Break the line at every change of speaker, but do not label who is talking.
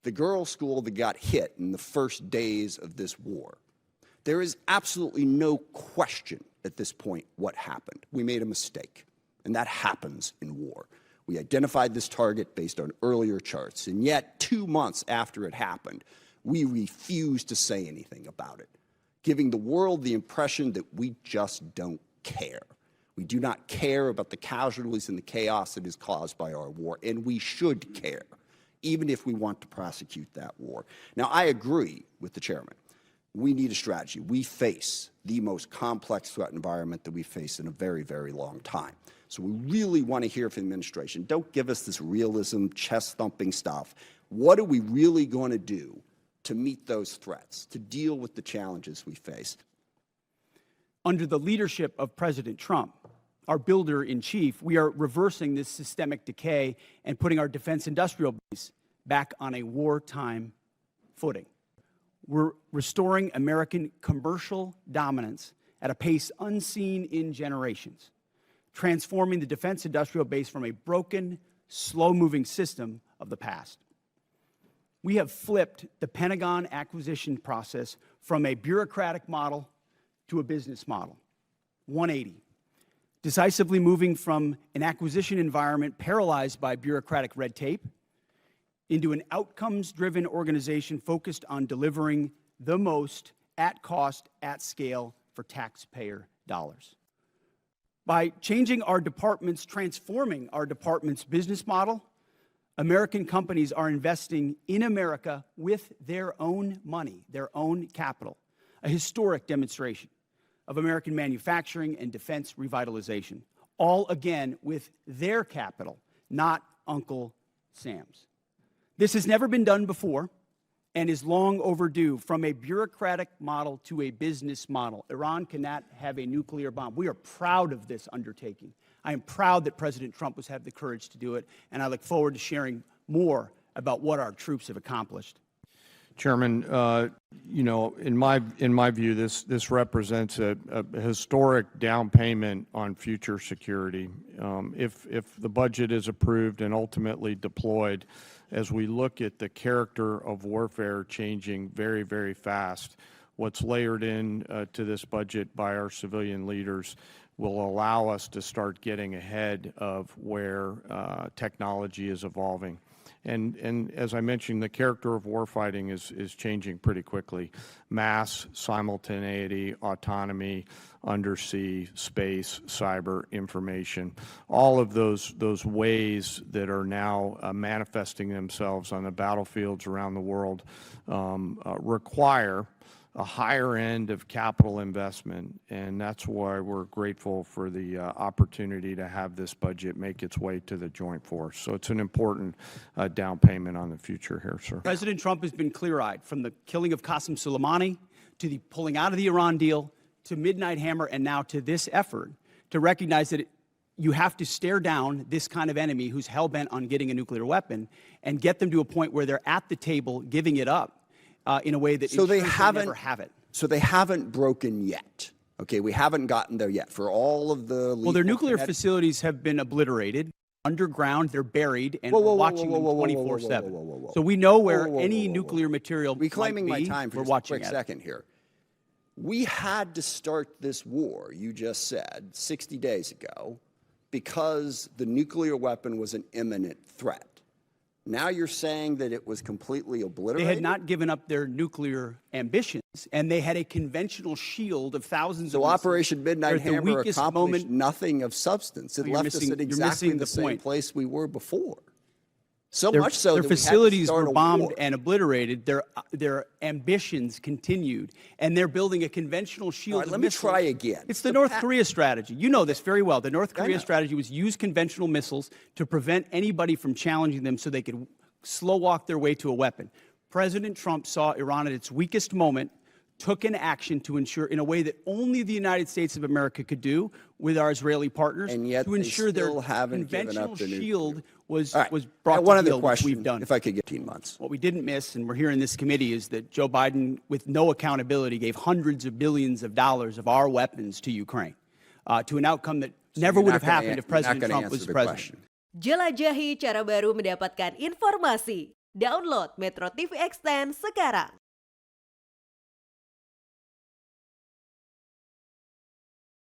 the girls' school that got hit in the first days of this war. There is absolutely no question at this point what happened. We made a mistake, and that happens in war. We identified this target based on earlier charts, and yet 2 months after it happened, we refused to say anything about it, giving the world the impression that we just don't care. We do not care about the casualties and the chaos that is caused by our war, and we should care, even if we want to prosecute that war. Now, I agree with the chairman. We need a strategy. We face the most complex threat environment that we've faced in a very, very long time. So we really want to hear from the administration. Don't give us this realism, chest-thumping stuff. What are we really going to do to meet those threats, to deal with the challenges we face?
Under the leadership of President Trump, our builder-in-chief, we are reversing this systemic decay and putting our defense industrial base back on a wartime footing. We're restoring American commercial dominance at a pace unseen in generations, transforming the defense industrial base from a broken, slow-moving system of the past. We have flipped the Pentagon acquisition process from a bureaucratic model to a business model, 180, decisively moving from an acquisition environment paralyzed by bureaucratic red tape into an outcomes-driven organization focused on delivering the most at cost, at scale for taxpayer dollars. By changing our departments, transforming our department's business model, American companies are investing in America with their own money, their own capital, a historic demonstration of American manufacturing and defense revitalization, all again with their capital, not Uncle Sam's. This has never been done before and is long overdue. From a bureaucratic model to a business model, Iran cannot have a nuclear bomb. We are proud of this undertaking. I am proud that President Trump has had the courage to do it, and I look forward to sharing more about what our troops have accomplished.
Chairman, in my view, this represents a historic down payment on future security. If the budget is approved and ultimately deployed, as we look at the character of warfare changing very, very fast, what's layered in to this budget by our civilian leaders will allow us to start getting ahead of where technology is evolving. And as I mentioned, the character of warfighting is changing pretty quickly. Mass, simultaneity, autonomy, undersea, space, cyber, information, all of those ways that are now manifesting themselves on the battlefields around the world require a higher end of capital investment, and that's why we're grateful for the opportunity to have this budget make its way to the joint force. So it's an important down payment on the future here, sir.
President Trump has been clear-eyed, from the killing of Qasem Soleimani to the pulling out of the Iran deal to Midnight Hammer and now to this effort to recognize that you have to stare down this kind of enemy who's hell-bent on getting a nuclear weapon and get them to a point where they're at the table giving it up in a way that
so they
never have it.
So they haven't broken yet. Okay, we haven't gotten there yet for all of the.
Well, their nuclear facilities have been obliterated. Underground, they're buried, and we're watching them 24/7. So we know where any nuclear material
reclaiming
might be.
My time for
we're
just
watching
a quick second here. We had to start this war, you just said, 60 days ago, because the nuclear weapon was an imminent threat. Now you're saying that it was completely obliterated?
They had not given up their nuclear ambitions, and they had a conventional shield of thousands of missiles.
So Operation Midnight Hammer accomplished nothing of substance. It left us at exactly the same place we were before. So much so that
their facilities were bombed and obliterated. Their ambitions continued, and they're building a conventional shield.
Let me try again.
It's the North Korea strategy. You know this very well. The North Korea strategy was use conventional missiles to prevent anybody from challenging them so they could slow walk their way to a weapon. President Trump saw Iran at its weakest moment, took an action to ensure, in a way that only the United States of America could do with our Israeli partners,
and yet
to ensure their
conventional
shield was brought
one
to
other
heel,
question,
which we've done.
if I could get 18 months.
What we didn't miss, and we're here in this committee, is that Joe Biden, with no accountability, gave hundreds of billions of dollars of our weapons to Ukraine, to an outcome that never would have happened if President Trump was president.
Jelajahi cara baru mendapatkan informasi. Download MetroTV Extend sekarang.